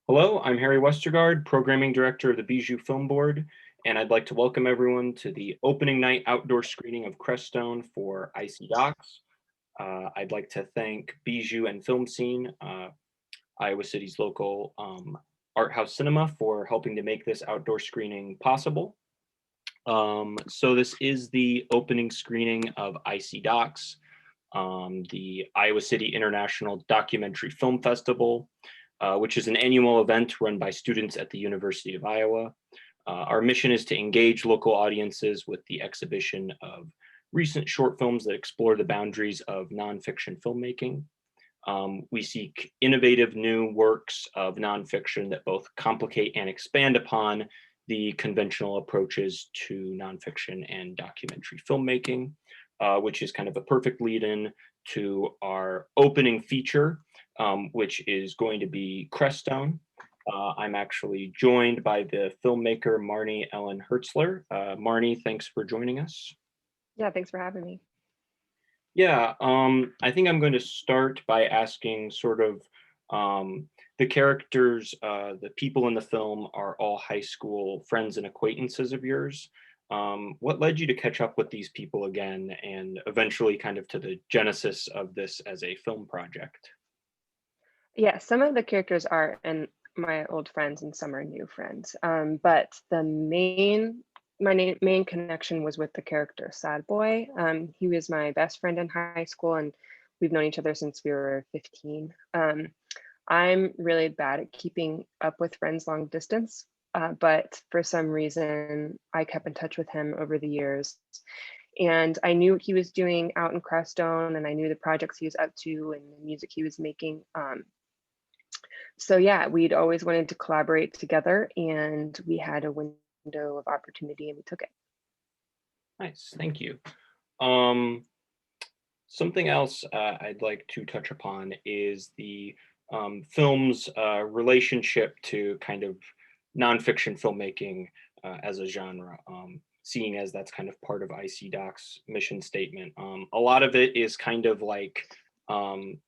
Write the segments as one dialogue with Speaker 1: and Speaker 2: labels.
Speaker 1: Hello, I'm Harry Westergaard, Programming Director of the Bijou Film Board, and I'd like to welcome everyone to the opening night outdoor screening of Crestone for ICDOCS. I'd like to thank Bijou and Film Scene, Iowa City's local art house cinema, for helping to make this outdoor screening possible. So this is the opening screening of ICDOCS, the Iowa City International Documentary Film Festival, which is an annual event run by students at the University of Iowa. Our mission is to engage local audiences with the exhibition of recent short films that explore the boundaries of nonfiction filmmaking. We seek innovative new works of nonfiction that both complicate and expand upon the conventional approaches to nonfiction and documentary filmmaking, which is kind of a perfect lead-in to our opening feature, which is going to be Crestone. I'm actually joined by the filmmaker Marnie Ellen Hertzler. Marnie, thanks for joining us.
Speaker 2: Yeah, thanks for having me.
Speaker 1: Yeah, I think I'm going to start by asking sort of the characters, the people in the film are all high school friends and acquaintances of yours. What led you to catch up with these people again and eventually kind of to the genesis of this as a film project?
Speaker 2: Yeah, some of the characters are and my old friends and some are new friends. But my main connection was with the character Sad Boy. He was my best friend in high school and we've known each other since we were 15. I'm really bad at keeping up with friends long distance, but for some reason I kept in touch with him over the years. And I knew what he was doing out in Crestone and I knew the projects he was up to and the music he was making. So yeah, we'd always wanted to collaborate together and we had a window of opportunity and we took it.
Speaker 1: Nice, thank you. Um, Something else I'd like to touch upon is the film's relationship to kind of nonfiction filmmaking as a genre, seeing as that's kind of part of ICDOC's mission statement. A lot of it is kind of like um,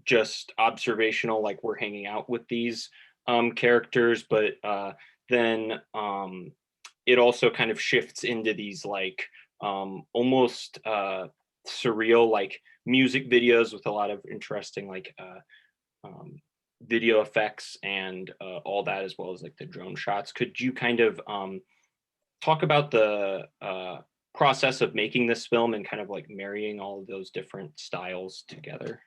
Speaker 1: just observational, like we're hanging out with these characters, but then it also kind of shifts into these like almost surreal like music videos with a lot of interesting like video effects and all that, as well as like the drone shots. Could you kind of talk about the process of making this film and kind of like marrying all of those different styles together?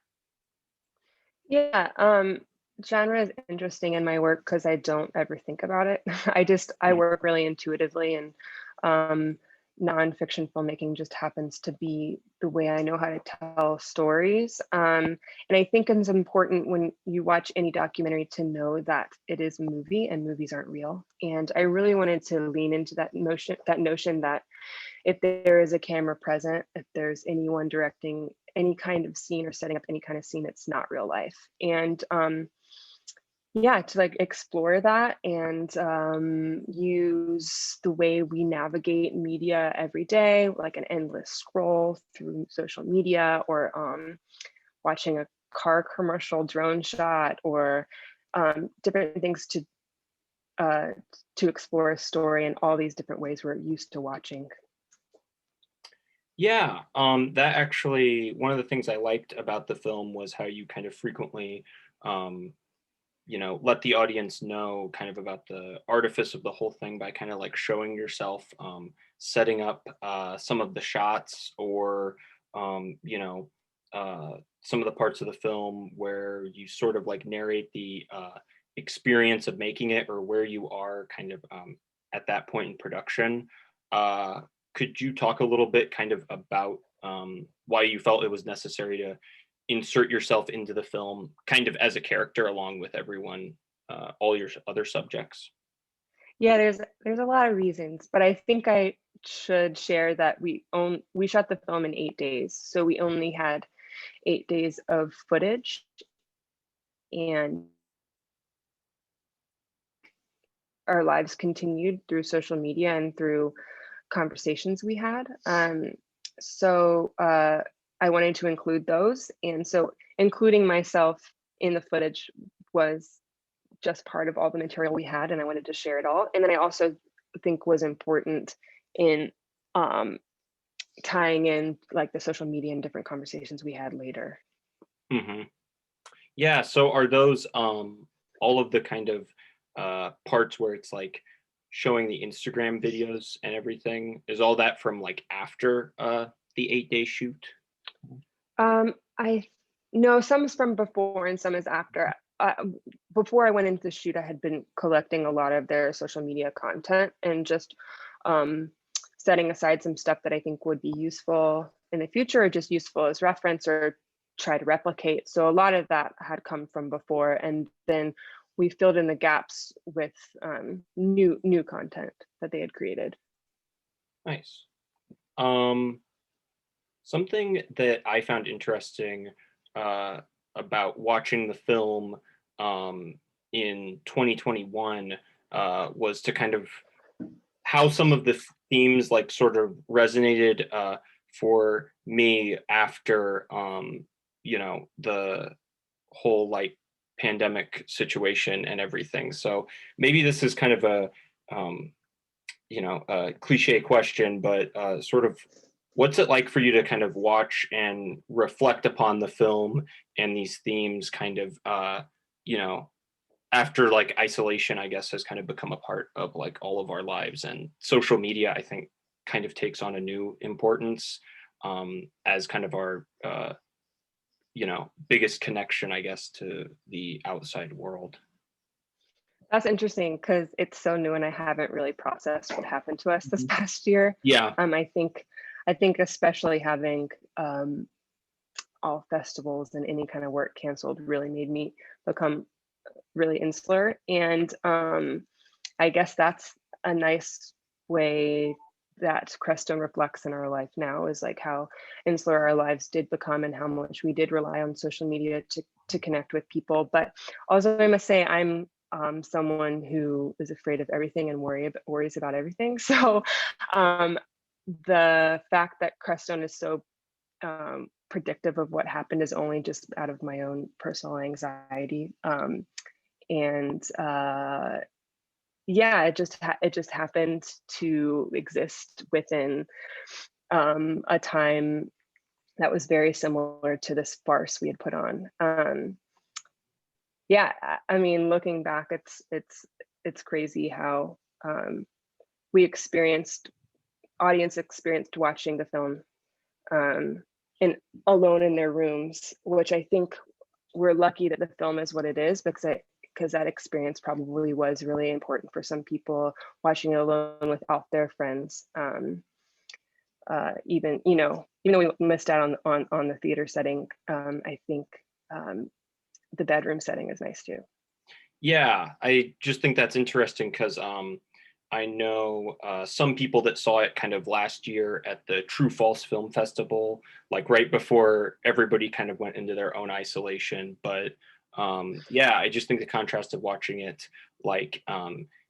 Speaker 2: Yeah, genre is interesting in my work because I don't ever think about it. I
Speaker 1: Mm.
Speaker 2: work really intuitively and um, nonfiction filmmaking just happens to be the way I know how to tell stories. And I think it's important when you watch any documentary to know that it is a movie and movies aren't real. And I really wanted to lean into that notion that if there is a camera present, if there's anyone directing any kind of scene or setting up any kind of scene, it's not real life. And yeah, to like explore that and use the way we navigate media every day, like an endless scroll through social media or watching a car commercial drone shot or different things uh, to explore a story in all these different ways we're used to watching.
Speaker 1: Yeah, that actually, one of the things I liked about the film was how you kind of frequently, um, let the audience know kind of about the artifice of the whole thing by kind of like showing yourself, setting up some of the shots or, some of the parts of the film where you sort of like narrate the experience of making it or where you are kind of at that point in production. Uh, could you talk a little bit kind of about why you felt it was necessary to insert yourself into the film kind of as a character along with everyone, all your other subjects?
Speaker 2: Yeah, there's a lot of reasons, but I think I should share that we shot the film in 8 days, so we only had 8 days of footage, and our lives continued through social media and through conversations we had. So I wanted to include those, and so including myself in the footage was just part of all the material we had, and I wanted to share it all. And then I also think was important in um, tying in like the social media and different conversations we had later.
Speaker 1: Hmm. Yeah. So are those all of the kind of parts where it's like showing the Instagram videos and everything? Is all that from like after the 8-day shoot?
Speaker 2: I know some is from before and some is after. Before I went into the shoot, I had been collecting a lot of their social media content and just um, setting aside some stuff that I think would be useful in the future, or just useful as reference or try to replicate. So a lot of that had come from before, and then we filled in the gaps with new content that they had created.
Speaker 1: Nice. Um, Something that I found interesting uh, about watching the film in 2021 was to kind of how some of the themes like sort of resonated for me after the whole like pandemic situation and everything. So maybe this is kind of a um, a cliche question, but sort of what's it like for you to kind of watch and reflect upon the film and these themes kind of you know after like isolation, I guess, has kind of become a part of like all of our lives, and social media, I think, kind of takes on a new importance as kind of our biggest connection, I guess, to the outside world.
Speaker 2: That's interesting because it's so new and I haven't really processed what happened to us this
Speaker 1: Mhm.
Speaker 2: past year.
Speaker 1: Yeah.
Speaker 2: I think especially having all festivals and any kind of work canceled really made me become really insular. And I guess that's a nice way that Crestone reflects in our life now, is like how insular our lives did become and how much we did rely on social media to connect with people. But also, I must say, I'm someone who is afraid of everything and worries about everything. So um, the fact that Crestone is so predictive of what happened is only just out of my own personal anxiety. And yeah, it just happened to exist within a time that was very similar to this farce we had put on. Yeah, I mean, looking back, it's crazy how we experienced audience experienced watching the film um, and alone in their rooms, which I think we're lucky that the film is what it is, because that experience probably was really important for some people watching it alone without their friends. Even though we missed out on the theater setting, I think um, the bedroom setting is nice too.
Speaker 1: Yeah, I just think that's interesting because I know some people that saw it kind of last year at the True False Film Festival, like right before everybody kind of went into their own isolation. But yeah, I just think the contrast of watching it like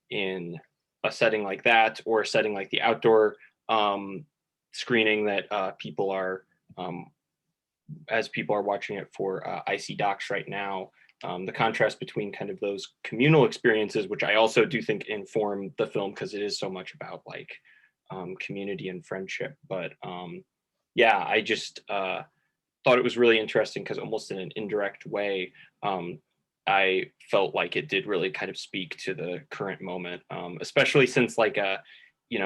Speaker 1: in a setting like that or a setting like the outdoor screening that people are um, as people are watching it for ICDOCS right now, the contrast between kind of those communal experiences, which I also do think inform the film because it is so much about like community and friendship. But yeah, I just thought it was really interesting because almost in an indirect way, I felt like it did really kind of speak to the current moment, especially since like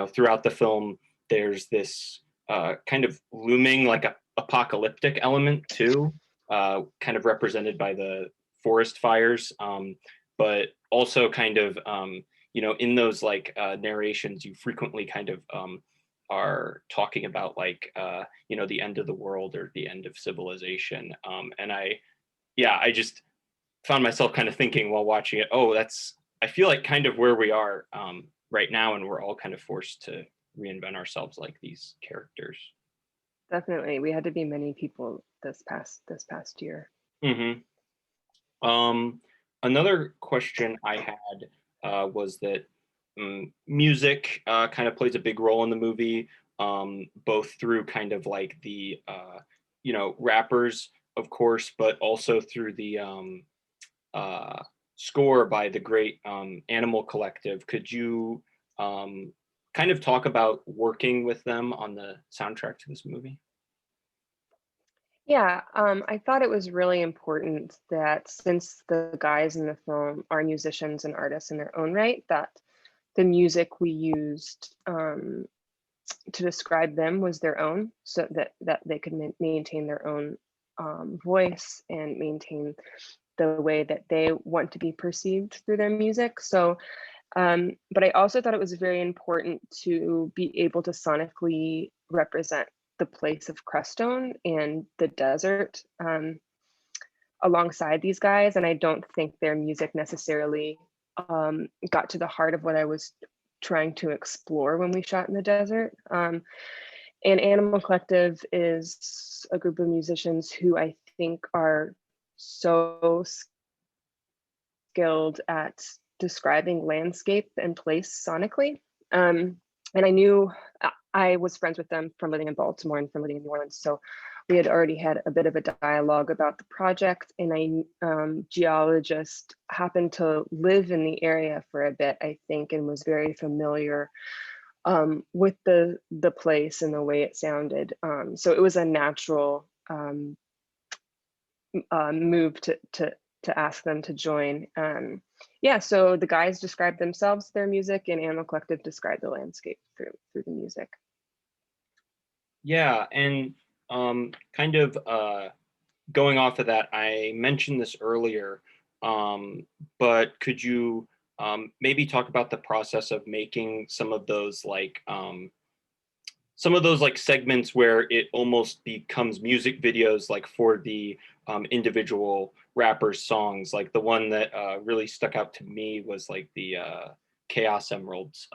Speaker 1: throughout the film, there's this kind of looming like a apocalyptic element too, kind of represented by the forest fires, but also kind of in those like narrations, you frequently kind of are talking about like the end of the world or the end of civilization, and I just found myself kind of thinking while watching it, oh, that's I feel like kind of where we are right now, and we're all kind of forced to reinvent ourselves like these characters.
Speaker 2: Definitely, we had to be many people this past year.
Speaker 1: Hmm. Another question I had was that music kind of plays a big role in the movie, both through kind of like the rappers, of course, but also through the score by the great Animal Collective. Could you kind of talk about working with them on the soundtrack to this movie?
Speaker 2: Yeah, I thought it was really important that since the guys in the film are musicians and artists in their own right, that the music we used to describe them was their own, so that they could maintain their own voice and maintain the way that they want to be perceived through their music. So, but I also thought it was very important to be able to sonically represent the place of Crestone and the desert alongside these guys. And I don't think their music necessarily got to the heart of what I was trying to explore when we shot in the desert. And Animal Collective is a group of musicians who I think are so skilled at describing landscape and place sonically. And I knew I was friends with them from living in Baltimore and from living in New Orleans. So we had already had a bit of a dialogue about the project, and geologist happened to live in the area for a bit, I think, and was very familiar with the place and the way it sounded. So it was a natural move to ask them to join. Yeah, so the guys described themselves, their music, and Animal Collective described the landscape through the music.
Speaker 1: Yeah, and kind of going off of that, I mentioned this earlier, but could you maybe talk about the process of making some of those like segments where it almost becomes music videos like for the individual rappers' songs? Like the one that really stuck out to me was like the Chaos Emeralds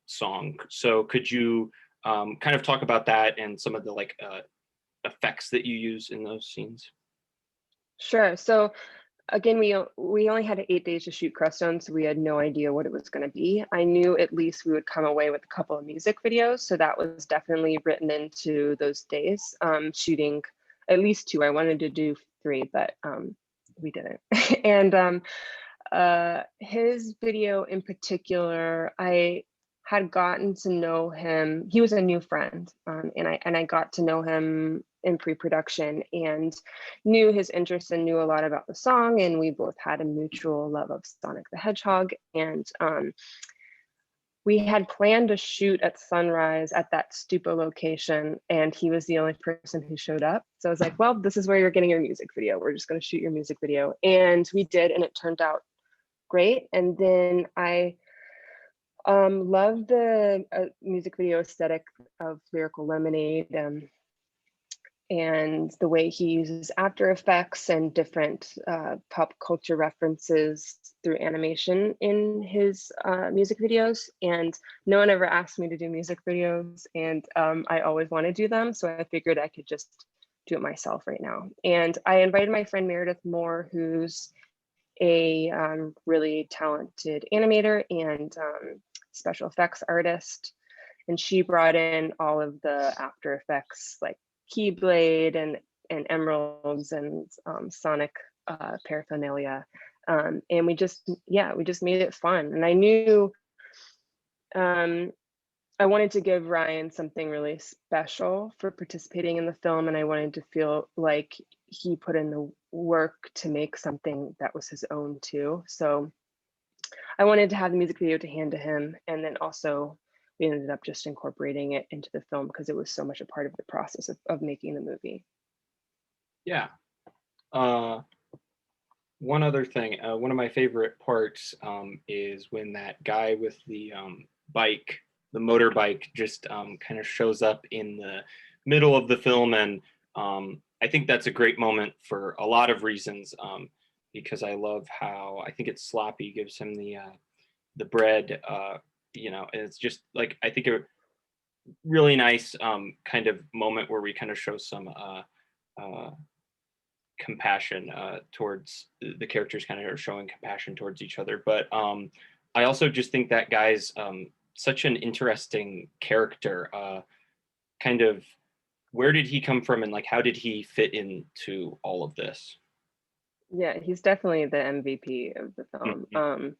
Speaker 1: song. So could you kind of talk about that and some of the like effects that you use in those scenes?
Speaker 2: Sure. So again, we only had 8 days to shoot Crestone, so we had no idea what it was going to be. I knew at least we would come away with a couple of music videos, so that was definitely written into those days. Shooting at least 2. I wanted to do 3, but we didn't. And his video in particular, I had gotten to know him. He was a new friend, and I got to know him in pre-production and knew his interests and knew a lot about the song. And we both had a mutual love of Sonic the Hedgehog. And we had planned to shoot at sunrise at that stupa location, and he was the only person who showed up. So I was like, well, this is where you're getting your music video. We're just going to shoot your music video. And we did, and it turned out great. And then I love the music video aesthetic of Lyrical Lemonade, and the way he uses After Effects and different pop culture references through animation in his music videos. And no one ever asked me to do music videos, and I always want to do them. So I figured I could just do it myself right now. And I invited my friend Meredith Moore, who's a really talented animator and special effects artist. And she brought in all of the After Effects, like Keyblade and emeralds and Sonic paraphernalia. And we just made it fun. And I knew I wanted to give Ryan something really special for participating in the film, and I wanted to feel like he put in the work to make something that was his own too. So I wanted to have the music video to hand to him, and then also we ended up just incorporating it into the film because it was so much a part of the process of making the movie.
Speaker 1: Yeah. One other thing, one of my favorite parts is when that guy with the bike, the motorbike, just kind of shows up in the middle of the film. And I think that's a great moment for a lot of reasons, because I love how I think it's Sloppy gives him the bread, and it's just like, I think a really nice kind of moment where we kind of show some compassion towards the characters, kind of are showing compassion towards each other. But I also just think that guy's such an interesting character. Kind of, where did he come from, and like how did he fit into all of this?
Speaker 2: Yeah, he's definitely the MVP of the film.
Speaker 1: Mhm.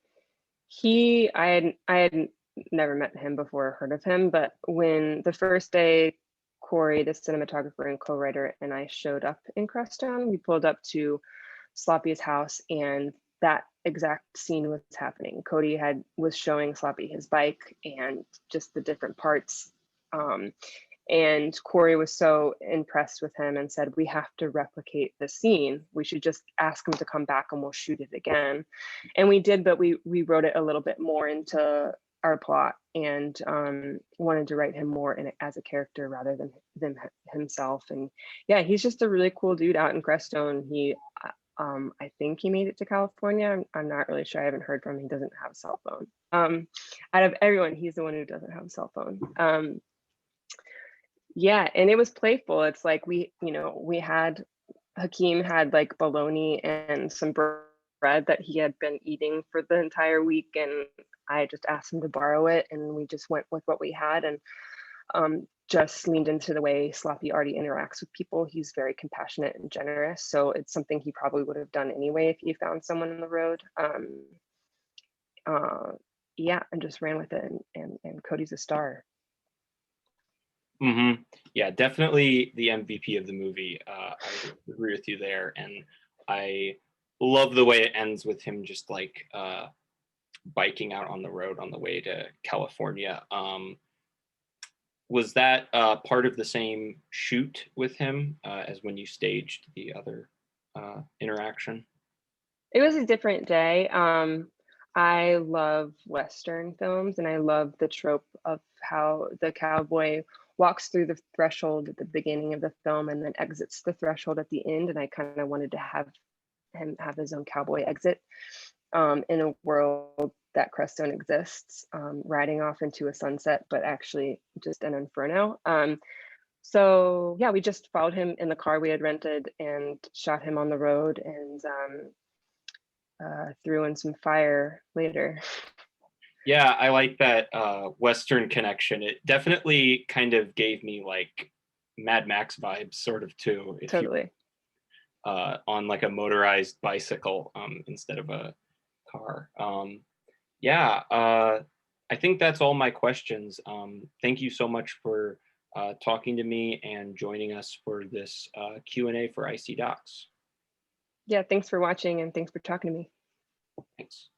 Speaker 2: I had never met him before or heard of him, but when the first day Corey, the cinematographer and co-writer, and I showed up in Crestone, we pulled up to Sloppy's house, and that exact scene was happening. Cody was showing Sloppy his bike and just the different parts. And Corey was so impressed with him and said, "We have to replicate the scene. We should just ask him to come back and we'll shoot it again." And we did, but we wrote it a little bit more into our plot, and wanted to write him more in it as a character rather than himself. And yeah, he's just a really cool dude out in Crestone. I think he made it to California. I'm not really sure. I haven't heard from him. He doesn't have a cell phone. Out of everyone, he's the one who doesn't have a cell phone. Yeah, and it was playful. It's like we had Hakeem had like bologna and some bread that he had been eating for the entire week, and I just asked him to borrow it, and we just went with what we had, and just leaned into the way Sloppy already interacts with people. He's very compassionate and generous, so it's something he probably would have done anyway if he found someone on the road. Uh, yeah, and just ran with it, and Cody's a star.
Speaker 1: Yeah, definitely the MVP of the movie. I agree with you there, and I love the way it ends with him just like biking out on the road on the way to California. Was that part of the same shoot with him as when you staged the other interaction?
Speaker 2: It was a different day. I love Western films, and I love the trope of how the cowboy walks through the threshold at the beginning of the film and then exits the threshold at the end. And I kind of wanted to have him have his own cowboy exit, in a world that Crestone exists, riding off into a sunset, but actually just an inferno. So yeah, we just followed him in the car we had rented and shot him on the road, and threw in some fire later.
Speaker 1: Yeah, I like that Western connection. It definitely kind of gave me like Mad Max vibes, sort of too. If you
Speaker 2: Totally.
Speaker 1: on like a motorized bicycle instead of a car. Yeah, I think that's all my questions. Thank you so much for talking to me and joining us for this Q&A for ICDocs.
Speaker 2: Yeah, thanks for watching and thanks for talking to me.
Speaker 1: Thanks.